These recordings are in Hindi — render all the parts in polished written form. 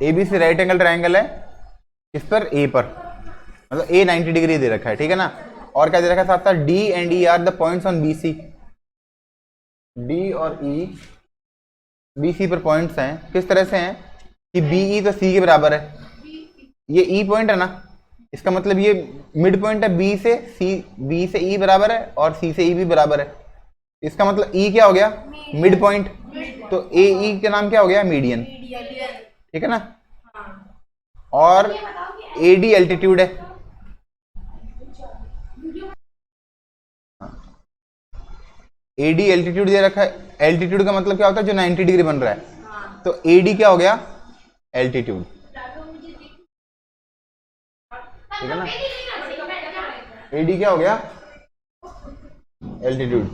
ABC राइट एंगल ट्राइंगल है किस पर, ए पर, मतलब ए 90 डिग्री दे रखा है, ठीक है ना। और क्या दे रखा है साथ साथ, D and E R the points on BC, D और ई BC पर पॉइंट्स हैं, किस तरह से हैं कि BE तो C के बराबर है, ये E पॉइंट है ना, इसका मतलब ये मिड पॉइंट है B से C, B से E बराबर है और C से E भी बराबर है, इसका मतलब E क्या हो गया, मिड पॉइंट, तो AE का नाम क्या हो गया, मीडियन, ठीक है ना। और AD एल्टीट्यूड है, AD एल्टीट्यूड दे रखा है, एल्टीट्यूड का मतलब क्या होता है, जो 90 डिग्री बन रहा है, तो AD क्या हो गया, एल्टीट्यूड, ठीक है ना। AD क्या हो गया, एल्टीट्यूड,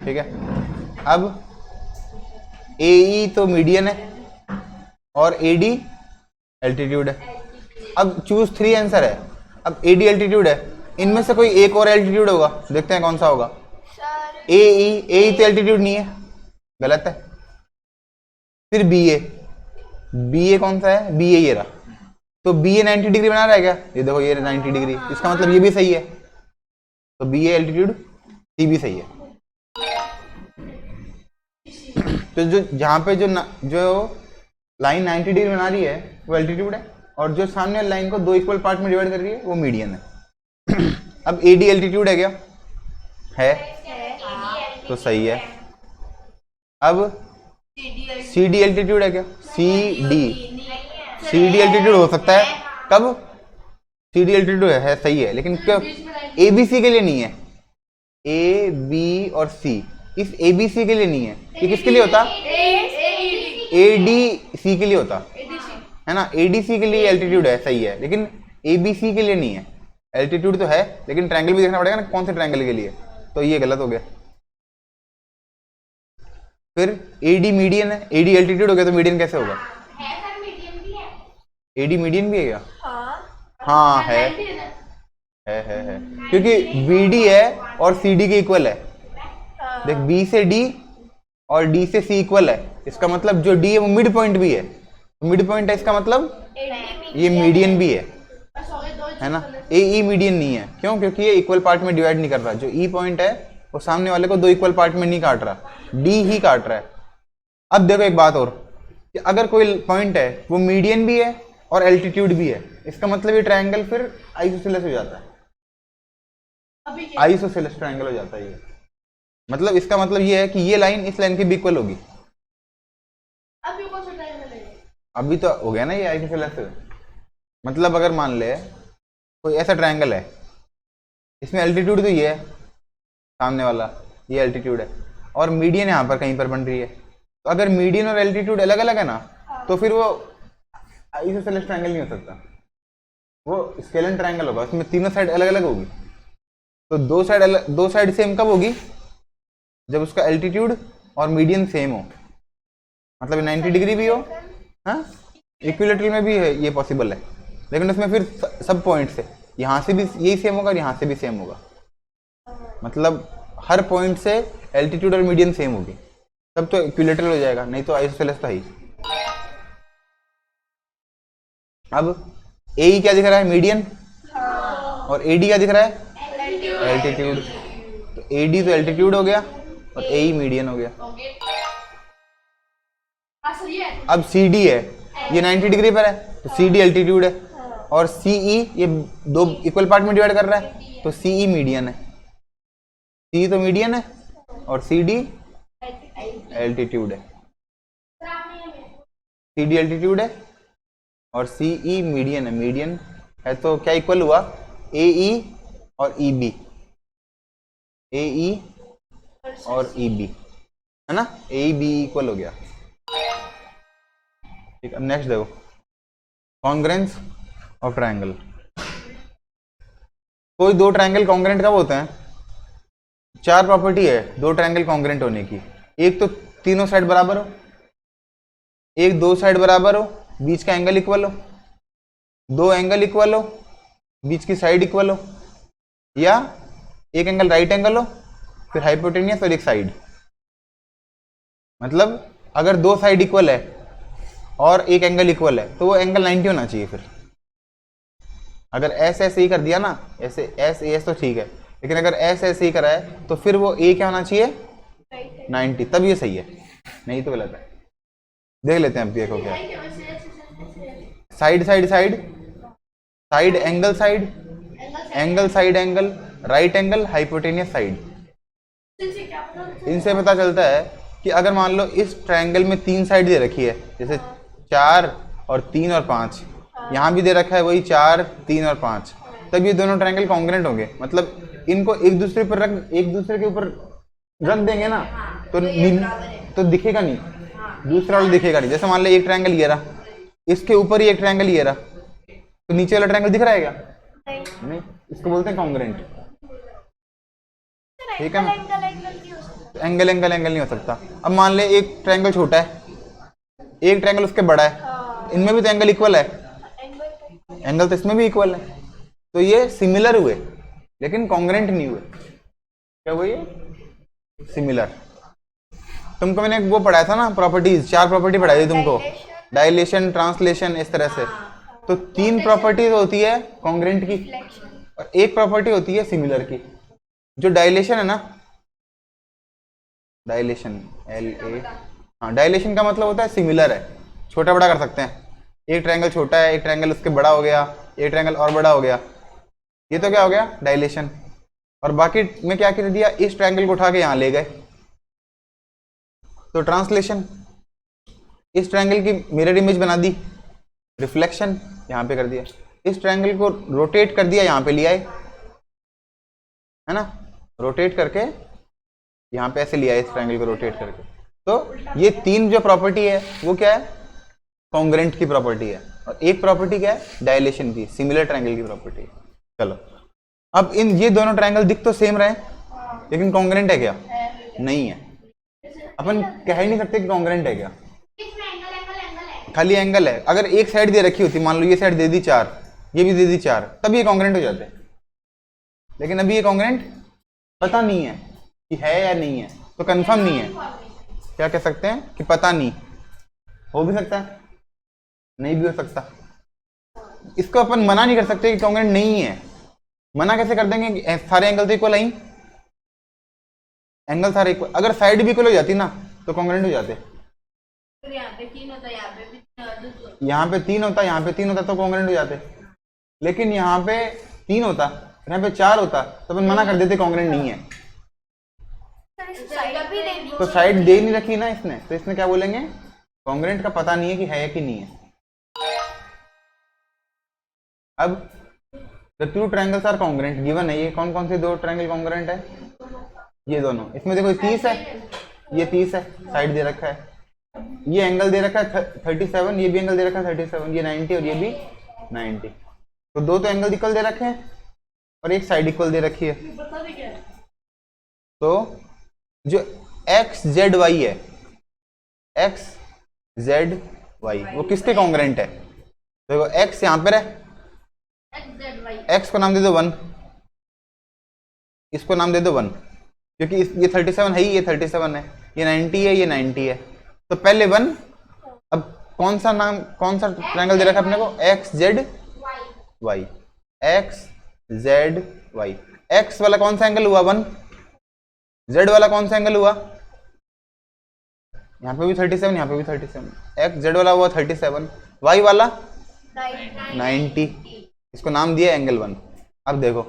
ठीक है। अब AE तो मीडियन है और AD एल्टीट्यूड है। अब चूज 3 आंसर है, अब AD एल्टीट्यूड है, इनमें से कोई एक और एल्टीट्यूड होगा, देखते हैं कौन सा होगा। AE तो एल्टीट्यूड नहीं है, गलत है। फिर BA कौन सा है, BA ये रहा, तो BA 90 डिग्री बना रहा है क्या, ये देखो ये 90 डिग्री, इसका मतलब ये भी सही है, तो BA एल्टीट्यूड, C भी सही है। तो जो जहां पे जो लाइन 90 डिग्री बना रही है वो एल्टीट्यूड है, और जो सामने लाइन को 2 इक्वल पार्ट में डिवाइड कर रही है वो मीडियन है। अब AD एल्टीट्यूड है क्या, है, तो सही है। अब CD एल्टीट्यूड है क्या, CD एल्टीट्यूड हो सकता है, कब, CD एल्टीट्यूड है, सही है, लेकिन क्यों ABC के लिए नहीं है, A B और C, इस ABC के लिए नहीं है, ये किसके लिए होता, ADC के लिए होता है ना, ADC के लिए एल्टीट्यूड है, सही है, लेकिन ABC के लिए नहीं है। एल्टीट्यूड तो है लेकिन ट्रायंगल भी देखना पड़ेगा ना, कौन से ट्रायंगल के लिए, तो ये गलत हो गया। फिर AD मीडियन है, AD एल्टीट्यूड हो गया तो मीडियन कैसे होगा, AD मीडियन भी है क्या, हाँ है, क्योंकि BD है और CD के इक्वल है, देख B से D और D से C इक्वल है, इसका मतलब जो D है वो मिड पॉइंट भी है, मिड पॉइंट है, इसका मतलब ये मीडियन भी है ना। AE मीडियन नहीं है, क्यों, क्योंकि ये इक्वल पार्ट में डिवाइड नहीं कर रहा, जो E पॉइंट है वो सामने वाले को 2 इक्वल पार्ट में नहीं काट रहा, D ही काट रहा है। अब देखो एक बात और, कि अगर कोई पॉइंट है वो मीडियन भी है और एल्टीट्यूड भी है, इसका मतलब ये ट्रायंगल फिर आइसोसेलेस हो जाता है, आइसोसेलेस ट्रायंगल हो जाता है ये, मतलब इसका मतलब ये है कि ये लाइन इस लाइन के भी इक्वल होगी। अभी तो हो गया ना ये आइसोसेलेस, मतलब अगर मान ले कोई ऐसा ट्रायंगल है, इसमें एल्टीट्यूड तो ये है, सामने वाला ये एल्टीट्यूड है, और मीडियन यहाँ पर कहीं पर बन रही है, तो अगर मीडियन और एल्टीट्यूड अलग अलग है ना, तो फिर वो आइसोसेलेस ट्रायंगल नहीं हो सकता, वो स्केलन ट्रायंगल होगा, उसमें तीनों साइड अलग अलग होगी, तो दो साइड सेम कब होगी, जब उसका एल्टीट्यूड और मीडियन सेम हो, मतलब 90 डिग्री भी हो, हाँ, इक्विलेटरल में भी है ये पॉसिबल है, लेकिन उसमें फिर सब पॉइंट से यहाँ से भी यही सेम होगा और यहाँ से भी सेम होगा, मतलब हर पॉइंट से एल्टीट्यूड और मीडियन सेम होगी, तब तो इक्विलेटरल हो जाएगा, नहीं तो आइसोसेलेस तो है ही। अब AE क्या दिख रहा है, मीडियन, और AD क्या दिख रहा है, एल्टीट्यूड, तो AD तो एल्टीट्यूड हो गया और AE मीडियन हो गया। अब CD है, ये 90 डिग्री पर है, तो CD एल्टीट्यूड है, और CE ये 2 इक्वल पार्ट में डिवाइड कर रहा है, तो CE मीडियन है, CE तो मीडियन है और CD एल्टीट्यूड है, CD एल्टीट्यूड है और CE मीडियन है, मीडियन है, तो क्या इक्वल हुआ, AE और EB, AE और EB है ना, AEB इक्वल हो गया, ठीक। अब नेक्स्ट देखो, कॉन्ग्रेंस ऑफ ट्रायंगल। कोई 2 ट्रायंगल कॉन्ग्रेंट कब होते हैं, 4 प्रॉपर्टी है 2 ट्रायंगल कॉन्ग्रेंट होने की, एक तो तीनों साइड बराबर हो, एक 2 साइड बराबर हो, बीच का एंगल इक्वल हो, 2 एंगल इक्वल हो, बीच की साइड इक्वल हो, या एक एंगल राइट एंगल हो, फिर हाइपोटेनियस और एक साइड, मतलब अगर 2 साइड इक्वल है और एक एंगल इक्वल है तो वो एंगल 90 होना चाहिए। फिर अगर एस एस ई कर दिया ना, ऐसे एस ए एस तो ठीक है, लेकिन अगर एस एस ई करा है तो फिर वो ए क्या होना चाहिए 90, तब ये सही है, नहीं तो गलत है। देख लेते हैं अब, देखो क्या side side side side angle side angle side angle right angle hypotenuse side. इनसे पता चलता है कि अगर मान लो इस ट्रायंगल में 3 साइड दे रखी है, जैसे 4 और 3 और 5, यहाँ भी दे रखा है वही 4 3 और 5, तब ये दोनों ट्रायंगल कॉन्ग्रुएंट होंगे। मतलब इनको एक दूसरे के ऊपर रख देंगे ना तो दिखेगा नहीं, दूसरा वाला दिखेगा नहीं। जैसे मान लो एक ट्रायंगल ये रहा, इसके ऊपर ही एक ट्रायंगल ये रहा, तो नीचे वाला ट्रायंगल दिख रहा है क्या? नहीं, इसको बोलते हैं कॉन्ग्रुएंट। ठीक है ना, एंगल एंगल एंगल नहीं हो सकता। अब मान ले एक ट्रायंगल छोटा है, एक ट्रायंगल उसके बड़ा है, इनमें भी तो एंगल इक्वल है, एंगल तो इसमें भी इक्वल है, तो ये सिमिलर हुए लेकिन कॉन्ग्रुएंट नहीं हुए। क्या हुए? ये सिमिलर। तुमको मैंने वो पढ़ाया था ना प्रॉपर्टीज, 4 प्रॉपर्टी पढ़ाई थी तुमको, डायलेशन, ट्रांसलेशन, इस तरह से। तो 3 प्रॉपर्टीज होती है कॉन्ग्रुएंट की और एक प्रॉपर्टी होती है सिमिलर की। जो डायलेशन है ना, डायलेशन LA, हाँ, डायलेशन का मतलब होता है सिमिलर है, छोटा बड़ा कर सकते हैं। एक ट्रायंगल छोटा है, एक ट्रायंगल उसके बड़ा हो गया, एक ट्रायंगल और बड़ा हो गया, ये तो क्या हो गया डायलेशन। और बाकी में क्या कर दिया, इस ट्रायंगल को उठा के यहाँ ले गए, तो ट्रांसलेशन। इस ट्रायंगल की मिरर इमेज बना दी, रिफ्लेक्शन यहाँ पे कर दिया। इस ट्रायंगल को रोटेट कर दिया, यहाँ पे लिया है ना, रोटेट करके यहाँ पे ऐसे लिया है, इस ट्रायंगल को रोटेट करके। तो ये 3 जो प्रॉपर्टी है वो क्या है, कॉन्ग्रुएंट की प्रॉपर्टी है। और एक प्रॉपर्टी क्या है, डायलेशन की, सिमिलर ट्रायंगल की प्रॉपर्टी है। चलो, अब इन ये दोनों ट्रायंगल दिख तो सेम रहे, लेकिन कॉन्ग्रुएंट है क्या? नहीं है। अपन कह ही नहीं सकते कि कॉन्ग्रुएंट है क्या, खाली एंगल है। अगर एक साइड दे रखी होती, मान लो ये साइड दे दी 4, ये भी दे दी 4, तब ये कॉन्ग्रुएंट हो जाते। लेकिन अभी ये कॉन्ग्रुएंट पता नहीं है कि है या नहीं है, तो कंफर्म नहीं है। क्या कह सकते हैं कि पता नहीं, हो भी सकता है, नहीं भी हो सकता। इसको अपन मना नहीं कर सकते कि कॉन्ग्रुएंट नहीं है। मना कैसे कर देंगे कि सारे एंगल तो इक्वल आई, एंगल सारे इक्वल, अगर साइड भी इक्वल हो जाती ना तो कॉन्ग्रुएंट हो जाते। यहाँ पे 3 होता, यहाँ पे 3 होता तो कॉन्ग्रुएंट हो जाते। लेकिन यहाँ पे 3 होता, यहाँ पे 4 होता, तो अपन मना कर देते कॉन्ग्रुएंट नहीं है। तो साइड दे नहीं रखी ना इसने, तो इसने क्या बोलेंगे, कॉन्ग्रुएंट का पता नहीं है कि है कि नहीं है। अब the 2 triangles are congruent given है। ये कौन कौन से 2 ट्रायंगल कॉन्ग्रुएंट है? ये दोनों। इसमें देखो 30 है, ये 30 है, साइड दे रखा है, ये एंगल दे रखा है 37, ये भी एंगल दे रखा है 37, ये 90 और ये भी 90। तो 2 तो एंगल इक्वल दे रखे हैं और एक साइड इक्वल दे रखी है। तो जो XZY है, XZY वो किसके कॉन्ग्रुएंट है? देखो X यहाँ पर है, X को नाम दे दो 1, इसको नाम दे दो 1, क्योंकि ये 37 है ही, ये 37 है, ये 90 है, ये 90 है, तो पहले 1। अब कौन सा ट्रायंगल दे रखा है अपने को, XZY, XZY। X वाला कौन सा एंगल हुआ 1, Z वाला कौन सा एंगल हुआ, यहाँ पे भी 37, यहाँ पे भी 37, XZ वाला हुआ 37, Y वाला 90, इसको नाम दिया एंगल 1। अब देखो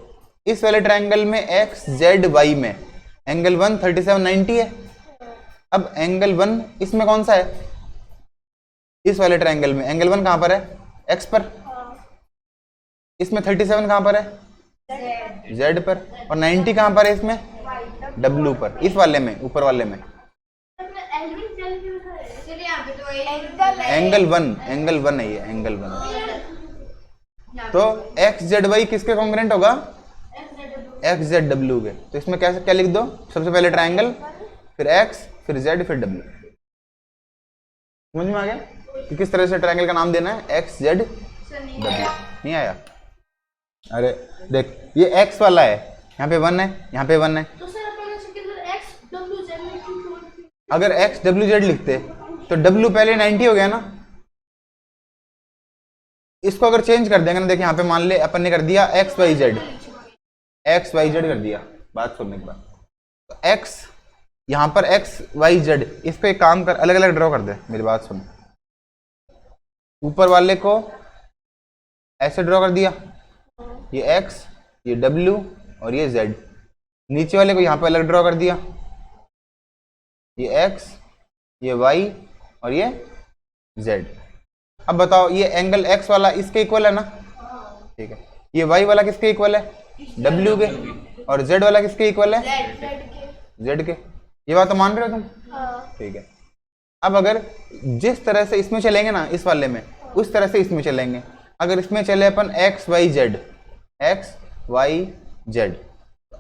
इस वाले ट्रायंगल में XZY में एंगल 1 37 90 है। अब एंगल 1 इसमें कौन सा है, इस वाले ट्रायंगल में एंगल 1 कहां पर है, X पर, इसमें 37 कहां पर है, Z पर, और 90 कहां पर है इसमें, W पर, इस वाले में, ऊपर वाले में। एंगल 1 है ये, एंगल 1। तो XZY किसके कॉन्ग्रुएंट होगा, XZW के। तो इसमें कैसे क्या लिख दो, सबसे पहले ट्रायंगल, फिर X, फिर Z, फिर W। समझ में आ गया कि किस तरह से ट्रायंगल का नाम देना है, XZW। नहीं आया? अरे देख, ये X वाला है, यहाँ पे 1 है, यहाँ पे 1 है। अगर XWZ लिखते तो W पहले 90 हो गया ना, इसको अगर चेंज कर देंगे ना, देखिए यहाँ पे मान ले अपन ने कर दिया एक्स वाई जेड कर दिया। बात सुनने के बाद तो एक्स यहाँ पर एक्स वाई जेड, इस पे एक काम कर, अलग अलग ड्रॉ कर दे। मेरी बात सुन, ऊपर वाले को ऐसे ड्रॉ कर दिया, ये एक्स, ये डब्ल्यू और ये जेड। नीचे वाले को यहाँ पे अलग ड्रॉ कर दिया, ये एक्स, ये वाई और ये जेड। अब बताओ ये एंगल एक्स वाला इसके इक्वल है ना, ठीक है। ये वाई वाला किसके इक्वल है, डब्ल्यू के, और जेड वाला किसके इक्वल है, जेड के। ये बात तो मान रहे हो तुम, ठीक है। अब अगर जिस तरह से इसमें चलेंगे ना इस वाले में, उस तरह से इसमें चलेंगे। अगर इसमें चले अपन X Y Z, X Y Z,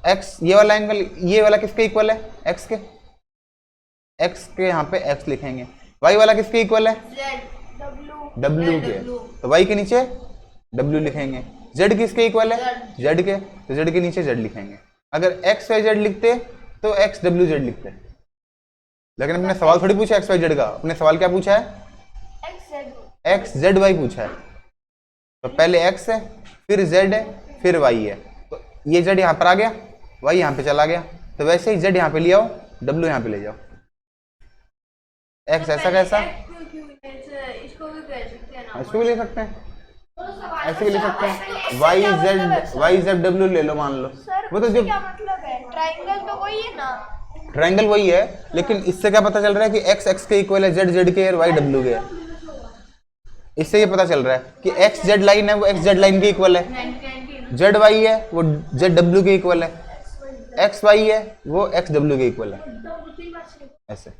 X ये वाला एंगल, ये वाला किसके इक्वल है, एक्स के, एक्स के यहाँ पे एक्स लिखेंगे। वाई वाला किसके इक्वल है, डब्ल्यू के, तो वाई के नीचे डब्ल्यू लिखेंगे। जेड किसके इक्वल है, जेड के, तो जेड के नीचे जेड लिखेंगे। अगर एक्स वाई जेड लिखते तो एक्स डब्ल्यू जेड लिखते, लेकिन अपने सवाल थोड़ी पूछा एक्स वाई जेड का, अपने सवाल क्या पूछा है, एक्स जेड वाई पूछा है। तो पहले एक्स है, फिर जेड है, फिर वाई है। तो ये जेड यहाँ पर आ गया, वाई यहाँ पे चला गया, तो वैसे ही जेड यहाँ पे ले आओ, डब्ल्यू यहाँ पे ले जाओ। एक्स ऐसा कैसा, इसको भी ले सकते हैं, ऐसे भी ले सकते हैं। वाई जेड डब्ल्यू ले लो, मान लो। वो तो जो क्या मतलब है, ट्रायंगल तो वही है ना, ट्रायंगल वही है, लेकिन इससे क्या पता चल रहा है कि एक्स एक्स के इक्वल है, जेड जेड के और वाई डब्ल्यू के है। इससे ये पता चल रहा है कि एक्स जेड लाइन है वो एक्स जेड लाइन के इक्वल है, जेड वाई है वो जेड डब्ल्यू के इक्वल है, एक्स वाई है वो एक्स डब्ल्यू के इक्वल है। ऐसे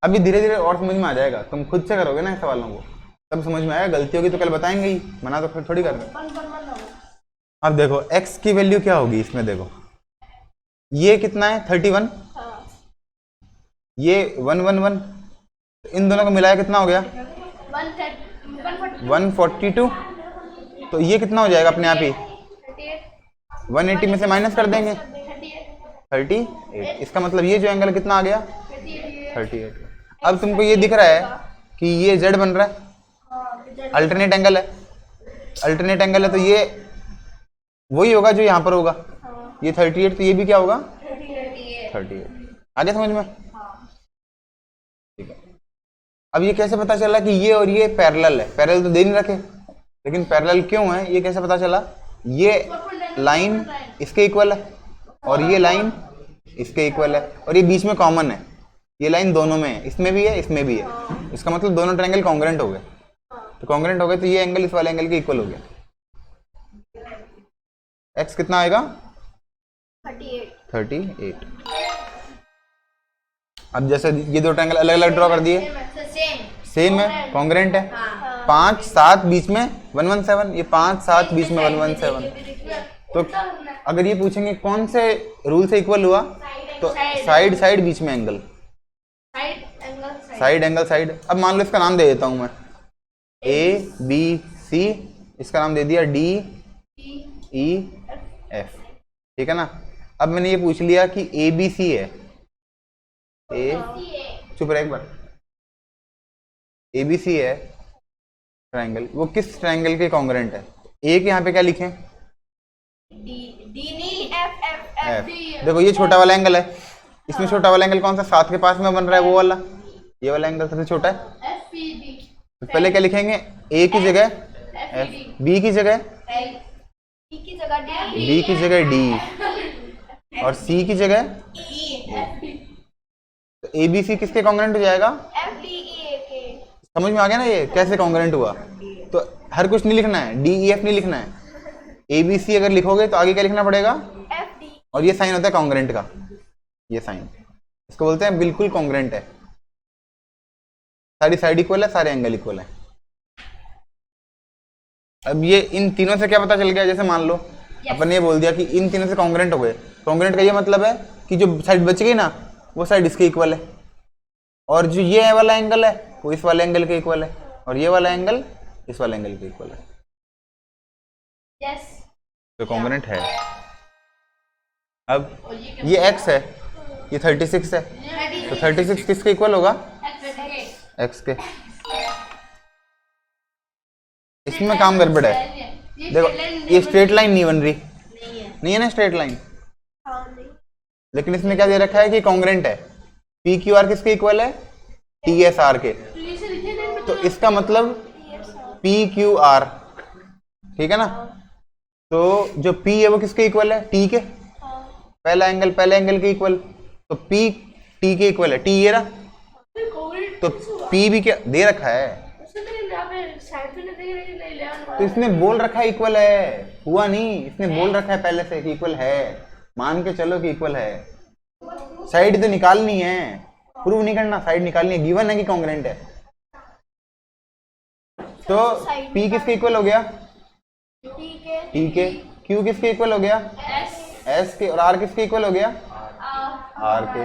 अभी धीरे धीरे और समझ में आ जाएगा, तुम खुद से करोगे ना इन सवालों को तब समझ में आएगा। गलती होगी तो कल बताएंगे ही, मना तो फिर थोड़ी कर रहे। अब देखो x की वैल्यू क्या होगी इसमें, देखो ये कितना है 31, ये 111, इन दोनों को मिलाया कितना हो गया 142। तो ये कितना हो जाएगा अपने आप ही 180 में से माइनस कर देंगे 38। इसका मतलब ये जो एंगल कितना आ गया 38। अब तुमको ये दिख रहा है कि ये z बन रहा है, अल्टरनेट एंगल है, अल्टरनेट एंगल है, तो ये वही होगा जो यहाँ पर होगा, ये 38, तो ये भी क्या होगा 38। आगे समझ में, ठीक है। अब ये कैसे पता चला कि ये और ये पैरेलल है, पैरेलल तो दे नहीं रखे, लेकिन पैरेलल क्यों है ये कैसे पता चला, ये लाइन इसके इक्वल है और ये लाइन इसके इक्वल है और ये बीच में कॉमन है, ये लाइन दोनों में है, इसमें भी है इसमें भी है, इसका मतलब दोनों ट्रायंगल कॉन्ग्रेंट हो गए। तो कॉन्ग्रेंट हो गए तो ये एंगल इस वाले एंगल के इक्वल हो गया। x कितना आएगा 38। अब जैसे ये दो ट्रायंगल अलग अलग ड्रॉ कर दिए, सेम है, कॉन्ग्रेंट है, 5 7 बीच में 117, ये 5 7 बीच में 117। तो अगर ये पूछेंगे कौन से रूल से इक्वल हुआ, तो साइड साइड बीच में एंगल, साइड एंगल साइड। अब मान लो इसका नाम दे देता हूं मैं ABC, इसका नाम दे दिया DEF, ठीक है ना। अब मैंने ये पूछ लिया कि ABC है, चुप रहे एक बार, ABC है ट्रायंगल, वो किस ट्रायंगल के कॉन्ग्रेंट है, ए के यहाँ पे क्या लिखें F। देखो ये छोटा वाला एंगल है, इसमें छोटा वाला एंगल कौन सा 7 के पास में बन रहा है, वो वाला, ये वाला एंगल सबसे छोटा है। तो पहले क्या लिखेंगे, ए की जगह F, बी की जगह बी की जगह D और C की जगह E। तो ABC किसके कॉन्ग्रेंट हो जाएगा, समझ में आ गया ना ये कैसे कॉन्ग्रेंट हुआ। तो हर कुछ नहीं लिखना है, DEF नहीं लिखना है, ABC अगर लिखोगे तो आगे क्या लिखना पड़ेगा, और ये साइन होता है कॉन्ग्रेंट का, ये साइन, इसको बोलते हैं बिल्कुल कॉन्ग्रेंट है, सारी साइड इक्वल है, सारे एंगल इक्वल है। अब ये इन तीनों से क्या पता चल गया, जैसे मान लो अपन ने ये बोल दिया कि इन तीनों से कॉन्ग्रेंट हो गए, कॉन्ग्रेंट का ये मतलब है कि जो साइड बच गई ना वो साइड इसके इक्वल है, और जो ये वाला एंगल है वो इस वाले एंगल के इक्वल है, और ये वाला एंगल इस वाले एंगल के इक्वल है। तो कॉन्ग्रेंट है। अब ये x है, ये 36 है, तो 36 किसके इक्वल होगा, x के। इसमें काम गड़बड़ है। देखो ये स्ट्रेट लाइन नहीं बन रही, नहीं है ना स्ट्रेट लाइन, हाँ नहीं। लेकिन इसमें क्या दे रखा है कि कॉन्ग्रेंट है। पी क्यू आर किसके इक्वल है? टी एस आर के। तो इसका मतलब पी क्यू आर, ठीक है ना। तो जो पी है वो किसके इक्वल है? टी के। पहला एंगल पहले एंगल के इक्वल, तो पी टी के इक्वल है। टी ये रहा, तो पी भी क्या दे रखा है? तो इसने बोल रखा है इक्वल है, हुआ नहीं, इसने बोल रखा है पहले से कि इक्वल है, मान के चलो कि इक्वल है। साइड तो निकालनी है, प्रूव नहीं करना, साइड निकालनी है, गिवन है कि कॉन्ग्रेंट है। तो P किसके इक्वल हो गया? T के। Q किसके इक्वल हो गया? S के। और R किसके इक्वल हो गया? R के।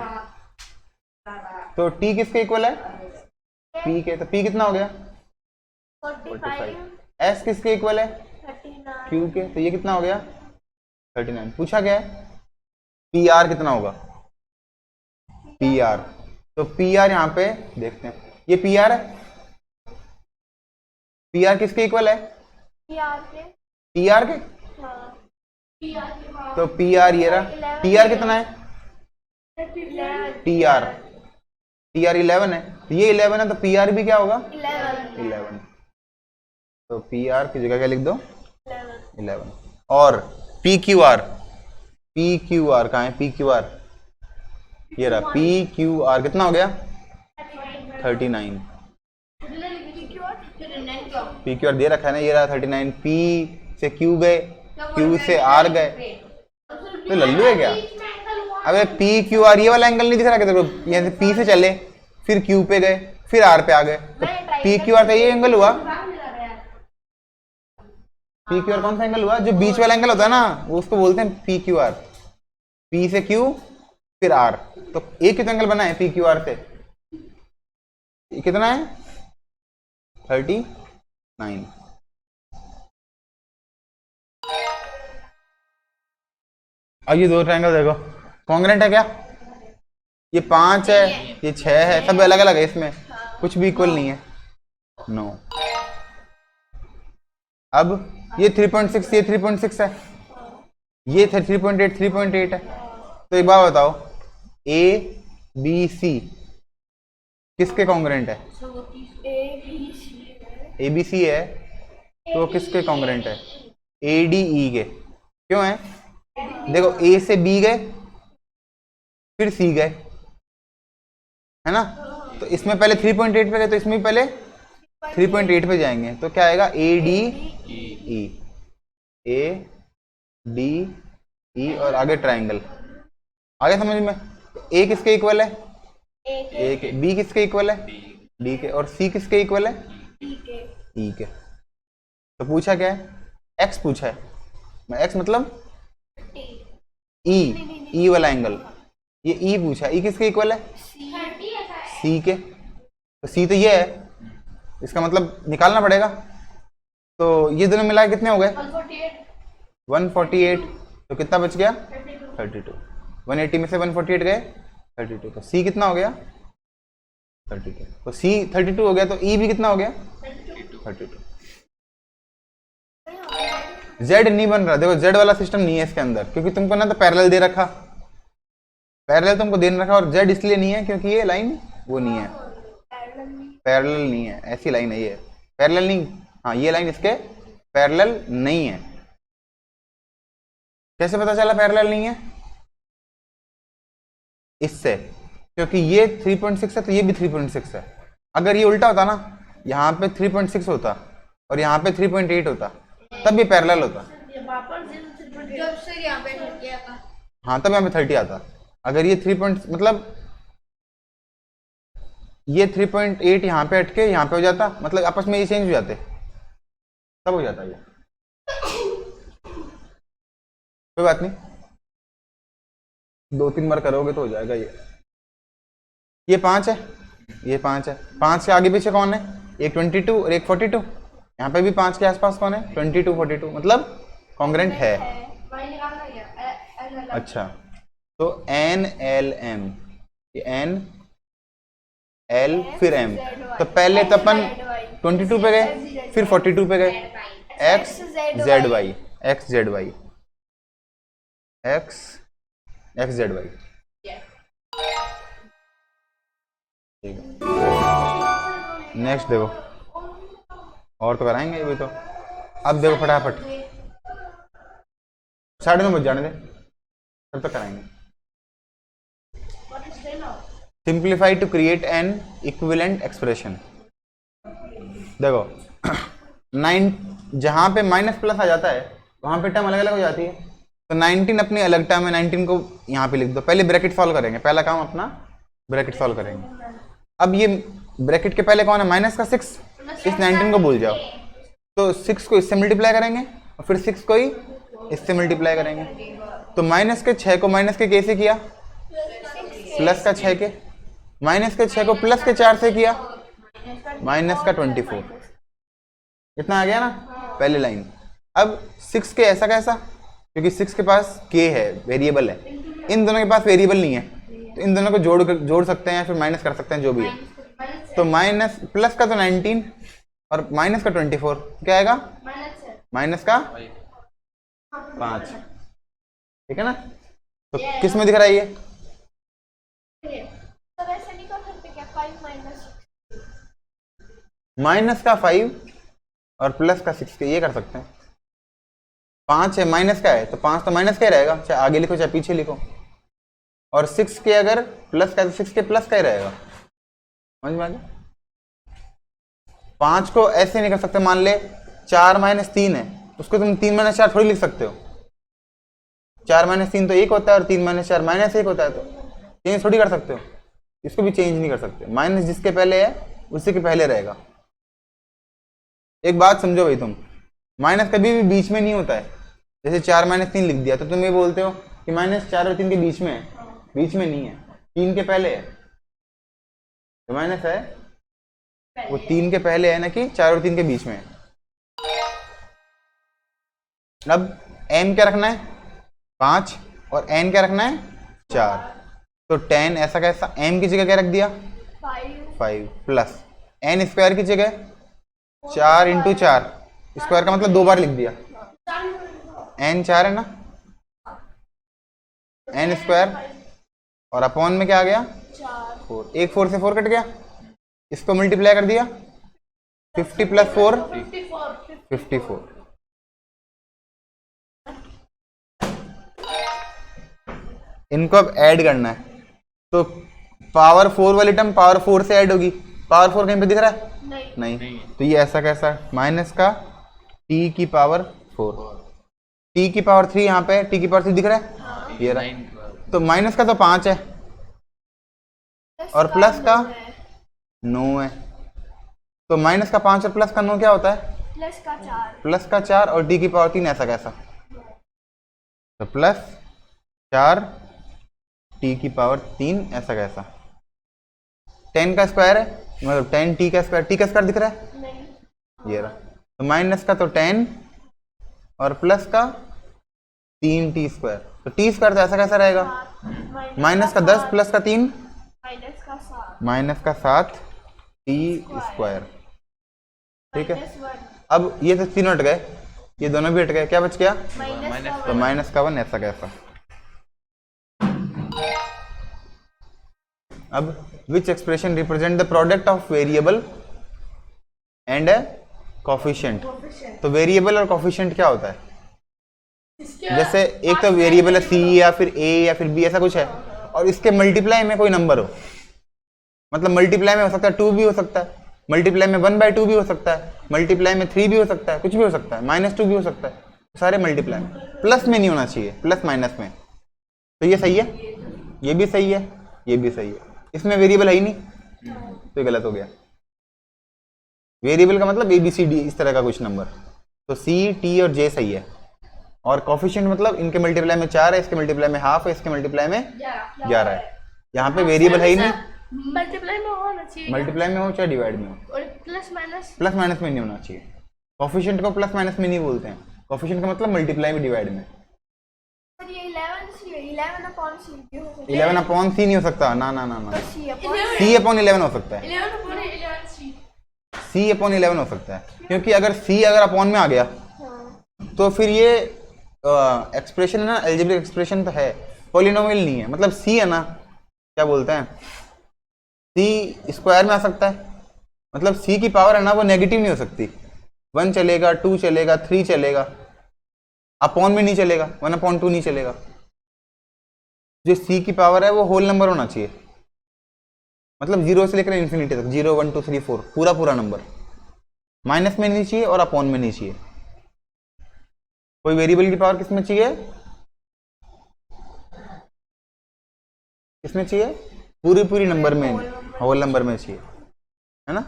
तो T किसके इक्वल है? P के। तो P कितना हो गया? 45। S किसके इक्वल है? 39। Q के। तो ये कितना हो गया? 39। पूछा क्या है? PR कितना होगा? PR। तो PR यहाँ पे देखते हैं, ये PR है। PR किसके इक्वल है? TR के। तो PR ये रहा। TR कितना है? TR 11 है। तो ये 11 है, तो PR भी क्या होगा? 11। तो PR की जगह क्या लिख दो? 11। और PQR कहाँ है? PQR ये रहा। PQR कितना हो गया? 39। PQR दे रखा है ना, ये रहा 39। P से Q गए, Q से R गए, तो लल्लू है क्या? अबे PQR ये वाला एंगल नहीं दिख रहा क्या तेरे को? यहाँ से P से चले, फिर Q पे गए, फिर R पे आ गए, तो PQR का ये एंगल हुआ। PQR कौन सा एंगल हुआ? जो बीच वाला एंगल होता है ना, वो उसको बोलते हैं PQR। P से Q फिर R, तो एक कितना एंगल बना है PQR से? ये कितना है? 39। अब ये दो ट्रायंगल देखो, कॉन्ग्रेंट है क्या? ये 5 है, ये 6 है, सब अलग अलग है, इसमें कुछ भी इक्वल नहीं है। नो। अब ये 3.6, ये 3.6 है, ये 3.8, 3.8 है। तो एक बात बताओ, ए बी सी किसके कॉन्ग्रेंट है? ए बी सी है, तो किसके कॉन्ग्रेंट है? ए डी ई के। क्यों है? देखो ए से बी गए, फिर सी गए, है ना। तो इसमें पहले 3.8 पे गए, तो इसमें भी पहले 3.8 पे जाएंगे, तो क्या आएगा? A D E, A D E और आगे ट्राइंगल। आगे समझ में? ए किसके इक्वल है? ए के। बी किसके इक्वल है? डी के। और सी किसके इक्वल है? ई के। तो पूछा क्या है? एक्स पूछा है। मैं एक्स मतलब ई वाला एंगल, ये ई पूछा है। ई किसके इक्वल है? सी के। तो सी तो ये है, इसका मतलब निकालना पड़ेगा। तो ये दोनों मिला के कितने हो गए? 148। तो कितना बच गया? 32। 180 में से 148 गए, 32। तो सी कितना हो गया? 32। तो सी 32 हो गया, तो ई भी कितना हो गया? 32। जेड नहीं बन रहा, देखो जेड वाला सिस्टम नहीं है इसके अंदर, क्योंकि तुमको ना तो पैरेलल दे रखा, पैरेलल तुमको दे रखा, और जेड इसलिए नहीं है क्योंकि ये लाइन वो नहीं है, पैरेलल नहीं है, ऐसी लाइन है ये पैरेलल नहीं। हाँ ये लाइन इसके पैरेलल नहीं है। कैसे पता चला पैरेलल नहीं है? इससे, क्योंकि ये 3.6 है तो ये भी 3.6 है। अगर ये उल्टा होता ना, यहाँ पे 3.6 होता और यहाँ पे 3.8 होता, तब ये पैरेलल होता। हाँ तब यहाँ पे 30 आता। अगर ये 3 मतलब ये 3.8 यहाँ पे अटके यहाँ पे हो जाता, मतलब आपस में ये चेंज हो जाते, तब हो जाता ये। कोई बात नहीं, 2-3 बार करोगे तो हो जाएगा ये 5 है, ये 5 है। 5 के आगे पीछे कौन है? एक 22 और एक 42। यहाँ पे भी 5 के आसपास कौन है? 22, 42, मतलब कॉन्ग्रेंट है। अच्छा, तो N L M, N L फिर एम, तो पहले तो अपन 22 पे गए, फिर 42 पे गए, X Z Y, X Z Y, X X Z Y. ठीक है, नेक्स्ट देखो, और तो कराएंगे अभी तो। अब देखो फटाफट, 9:30 बज जाने दे, तब तक कराएंगे। Simplify to create an equivalent expression. देखो 9 जहाँ पे माइनस प्लस आ जाता है वहाँ पे टर्म अलग अलग हो जाती है, तो 19 अपनी अलग टर्म है, 19 को यहाँ पे लिख दो। पहले ब्रैकेट सॉल्व करेंगे, पहला काम अपना ब्रैकेट सॉल्व करेंगे। अब ये ब्रैकेट के पहले कौन है, माइनस का 6, इस 19 को भूल जाओ, तो 6 को इससे मल्टीप्लाई करेंगे और फिर 6 को ही इससे मल्टीप्लाई करेंगे। तो माइनस के 6 को माइनस के कैसे किया, प्लस का 6 के, माइनस के 6 को प्लस के 4 से किया, माइनस का 24। इतना आ गया ना पहली लाइन। अब 6 के ऐसा कैसा, क्योंकि 6 के पास k है, वेरिएबल है, इन दोनों के पास वेरिएबल नहीं है, तो इन दोनों को जोड़ सकते हैं या फिर माइनस कर सकते हैं, जो भी है। तो माइनस प्लस का तो 19 और माइनस का 24 क्या आएगा, माइनस का 5। ठीक है ना, तो किस में दिख रहा है ये, माइनस का 5 और प्लस का 6 के, ये कर सकते हैं। 5 है, माइनस का है, तो 5 तो माइनस का ही रहेगा, चाहे आगे लिखो चाहे पीछे लिखो। और 6 के अगर प्लस का है तो 6 के प्लस का ही रहेगा। समझ में आ गया। 5 को ऐसे नहीं कर सकते, मान ले 4 - 3 है, उसको तुम 3 - 4 थोड़ी लिख सकते हो। 4 - 3 तो 1 होता है और 3 - 4 -1 होता है, तो चेंज थोड़ी कर सकते हो, इसको भी चेंज नहीं कर सकते। माइनस जिसके पहले है उसी के पहले रहेगा। एक बात समझो भाई, तुम माइनस कभी भी बीच में नहीं होता है। जैसे 4 - 3 लिख दिया तो तुम ये बोलते हो कि माइनस 4 और 3 के बीच में है, बीच में नहीं है, 3 के पहले है। तो माइनस है वो 3 के पहले है ना, कि 4 और 3 के बीच में है। अब n क्या रखना है, 5, और n क्या रखना है, 4। तो 10 ऐसा कैसा, m की जगह क्या रख दिया, 5 प्लस n स्क्वायर की जगह 4 × 4, स्क्वायर का मतलब 2 बार लिख दिया, n 4 है ना, n स्क्वायर, और अपॉन में क्या आ गया, 4। एक 4 से 4 कट गया, इसको मल्टीप्लाई कर दिया, 50 + 4 54। इनको अब ऐड करना है, तो पावर 4 वाली टर्म पावर 4 से ऐड होगी। पावर 4 कहीं पे दिख रहा है, नहीं। तो ये ऐसा कैसा, माइनस का t की पावर 4, t की पावर 3 यहाँ पे, t की पावर 3 दिख रहा है, ये रहा। तो माइनस का तो 5 है और प्लस का 9 है। तो माइनस का 5 और प्लस का 9 क्या होता है, प्लस का 4 और t की पावर 3 ऐसा कैसा, तो प्लस 4 t की पावर 3 ऐसा कैसा। 10 का स्क्वायर है, मतलब 10 t का स्क्वायर, t का स्क्वायर दिख रहा है, ये रहा। तो माइनस का तो 10 और प्लस का 3t स्क्वायर, तो t स्क्वायर तो ऐसा कैसा रहेगा, माइनस का 10 प्लस का 3 माइनस का 7 t स्क्वायर। ठीक है, अब ये तो 3 हट गए, ये दोनों भी हट गए, क्या बच गया, तो माइनस का 1 ऐसा कैसा। अब which expression represent the product of variable and coefficient. तो वेरिएबल और कोफिशिएंट क्या होता है, जैसे एक तो वेरिएबल है c या फिर a या फिर b ऐसा कुछ है, और इसके मल्टीप्लाई में कोई नंबर हो, मतलब मल्टीप्लाई में हो सकता है 2 भी हो सकता है, मल्टीप्लाई में 1/2 भी हो सकता है, मल्टीप्लाई में 3 भी हो सकता है, कुछ भी हो सकता है, -2 भी हो सकता है, सारे मल्टीप्लाई में। प्लस में नहीं होना चाहिए, प्लस माइनस में। तो ये सही है, ये भी सही है, ये भी सही है। इसमें वेरिएबल है ही नहीं, तो गलत हो गया। वेरिएबल का मतलब ABCD इस तरह का कुछ नंबर, तो C, T और J सही है। और कोफिशिएंट मतलब इनके मल्टीप्लाई में 4 है, इसके मल्टीप्लाई में हाफ है, इसके मल्टीप्लाई में 11 है। यहाँ पे वेरिएबल है ही नहीं, मल्टीप्लाई में होना चाहिए, मल्टीप्लाई में हो चाहे डिवाइड में हो, और प्लस माइनस में नहीं होना चाहिए। कोफिशिएंट को प्लस माइनस में नहीं बोलते हैं, कोफिशिएंट का मतलब मल्टीप्लाई में डिवाइड में। 11/C नहीं हो सकता, ना ना ना ना, C/11 हो सकता है। c अपॉन 11 हो सकता है, क्योंकि अगर c अगर अपॉन में आ गया तो फिर ये एक्सप्रेशन है ना, अलजेब्रिक एक्सप्रेशन तो है, पॉलिनोमियल नहीं है। मतलब c है ना, क्या बोलते हैं, c स्क्वायर में आ सकता है, मतलब c की पावर है ना वो नेगेटिव नहीं हो सकती। 1 चलेगा, 2 चलेगा, 3 चलेगा, अपॉन में नहीं चलेगा, 1/2 नहीं चलेगा। जो c की पावर है वो होल नंबर होना चाहिए, मतलब 0 से लेकर इन्फिनिटी तक, 0 1 2 3 4 पूरा पूरा नंबर, माइनस में नहीं चाहिए और अपॉन में नहीं चाहिए। कोई वेरिएबल की पावर किसमें चाहिए, किसमें चाहिए, पूरी पूरी नंबर में, होल नंबर में चाहिए, है ना।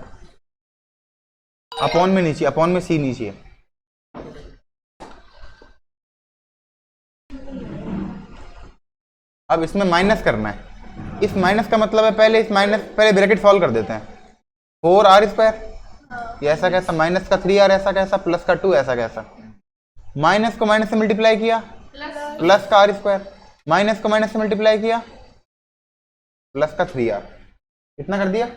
अपॉन में नहीं चाहिए, अपॉन में सी नहीं चाहिए। अब इसमें माइनस करना है, इस माइनस का मतलब है पहले इस माइनस, पहले ब्रैकेट सॉल्व कर देते हैं। 4r², ये ऐसा कैसा, माइनस का 3r ऐसा कैसा, प्लस का 2 ऐसा कैसा, माइनस को माइनस से मल्टीप्लाई किया, प्लस का r², माइनस को माइनस से मल्टीप्लाई किया, प्लस का 3r, इतना कर दिया।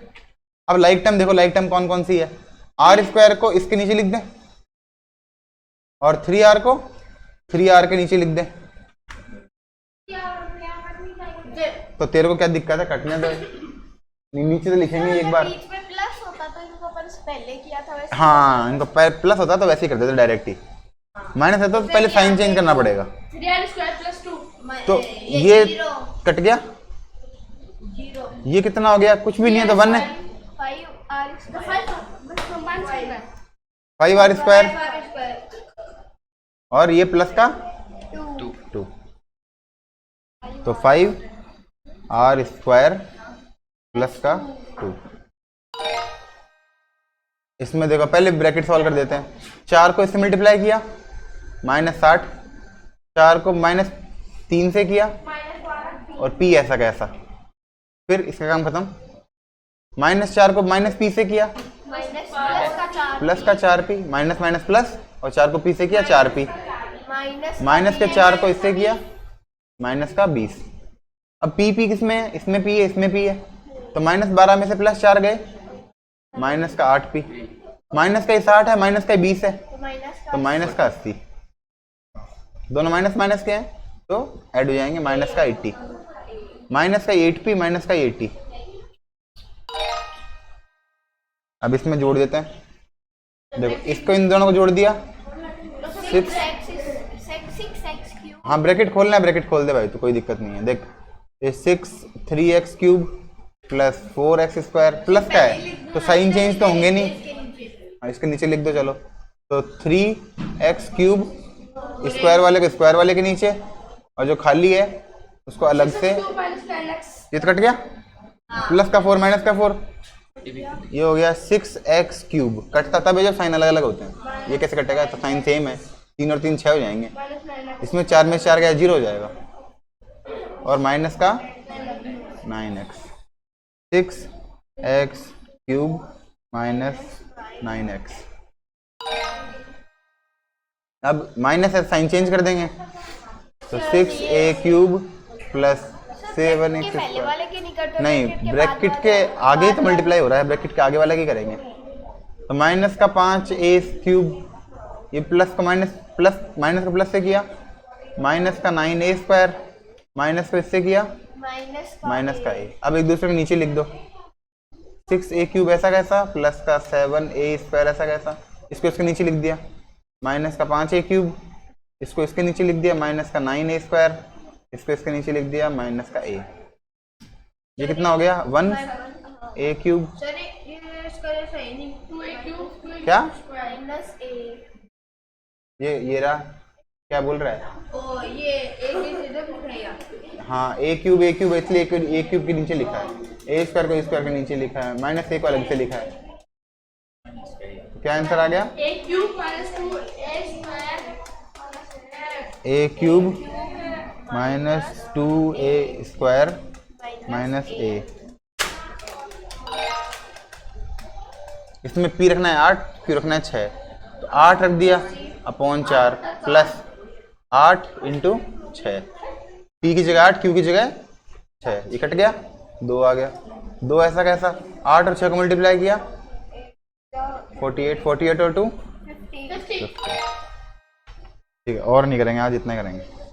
अब लाइक टर्म देखो, लाइक टर्म कौन कौन सी है, r² को इसके नीचे लिख दें और 3r को 3r के नीचे लिख दें। तो तेरे को क्या दिक्कत है, कटने दो, नीचे तो लिखेंगे एक बार। बीच में प्लस होता तो इनको अपन पहले किया था वैसे। हाँ, इनको प्लस होता तो वैसे ही कर देते डायरेक्ट ही, माइनस है तो पहले साइन चेंज करना पड़ेगा। 3r² + 2 तो ये कट गया, ये कितना हो गया, कुछ भी नहीं है तो 1 है, 5r² और ये प्लस का 2, तो 5r² प्लस का 2। इसमें देखो पहले ब्रैकेट सॉल्व कर देते हैं, 4 को इससे मल्टीप्लाई किया -60, 4 को -3 से किया और p ऐसा कैसा, फिर इसका काम खत्म। -4 को -p से किया, प्लस का 4p, माइनस माइनस प्लस, और 4 को p से किया 4p, माइनस के 4 को इससे किया माइनस का 20। अब p किसमें है, इसमें p है, इसमें p है, तो -12 में से +4 गए, माइनस का 8p, माइनस का 60 है, माइनस का 20 है, तो माइनस का 80, दोनों माइनस माइनस के हैं तो ऐड हो जाएंगे, माइनस का 80, माइनस का 8p, माइनस का 80। अब इसमें जोड़ देते हैं, देखो इसको इन दोनों को जोड़ दिया 6, हाँ ब्रैकेट खोलना है, ब्रैकेट खोल दे भाई, तो कोई दिक्कत नहीं है। देख ये 6 3x³ प्लस 4x² प्लस का है तो साइन चेंज तो होंगे नहीं, हाँ इसके नीचे लिख दो चलो, तो 3x³ स्क्वायर वाले को स्क्वायर वाले के नीचे, और जो खाली है उसको अलग से, ये तो कट गया, प्लस का 4 माइनस का 4, ये हो गया 6x³ कटता तब है जब साइन अलग अलग होते हैं, ये कैसे कटेगा, तो साइन सेम है, 3 और 3 6 हो जाएंगे, इसमें 4 में 4 गया 0 हो जाएगा, और माइनस का 9x, 6x³ माइनस 9x। अब माइनस है, साइन चेंज कर देंगे, तो 6a³ प्लस 7x², नहीं ब्रैकेट के आगे तो मल्टीप्लाई हो रहा है, ब्रैकेट के आगे वाला की करेंगे, तो माइनस का 5a³, ये प्लस का माइनस का प्लस से किया, माइनस का 9a² माइनस का इससे किया माइनस का a। अब एक दूसरे के नीचे लिख दो, 6a³ ऐसा कैसा, प्लस का 7a² ऐसा कैसा, इसको इसके नीचे लिख दिया, माइनस का 5a³, इसको इसके नीचे लिख दिया, माइनस का 9a², इसको इसके नीचे लिख दिया, माइनस का a। ये कितना हो गया, 1a³, क्या ये रहा, क्या बोल रहा है, हाँ a³ इसलिए a³ के नीचे लिखा है, a² को a² के नीचे लिखा है, -a को अलग से लिखा है, क्या आंसर आ गया, a³ minus 2a² minus a। इसमें p रखना है 8, q रखना है 6, तो 8 रख दिया अपॉन 4 प्लस 8 इंटू 6, p की जगह 8 q की जगह 6, ये कट गया, 2 आ गया, 2 ऐसा कैसा, 8 और 6 को मल्टीप्लाई किया 48, 48 और 2 50 ठीक है, और नहीं करेंगे आज, इतना ही करेंगे।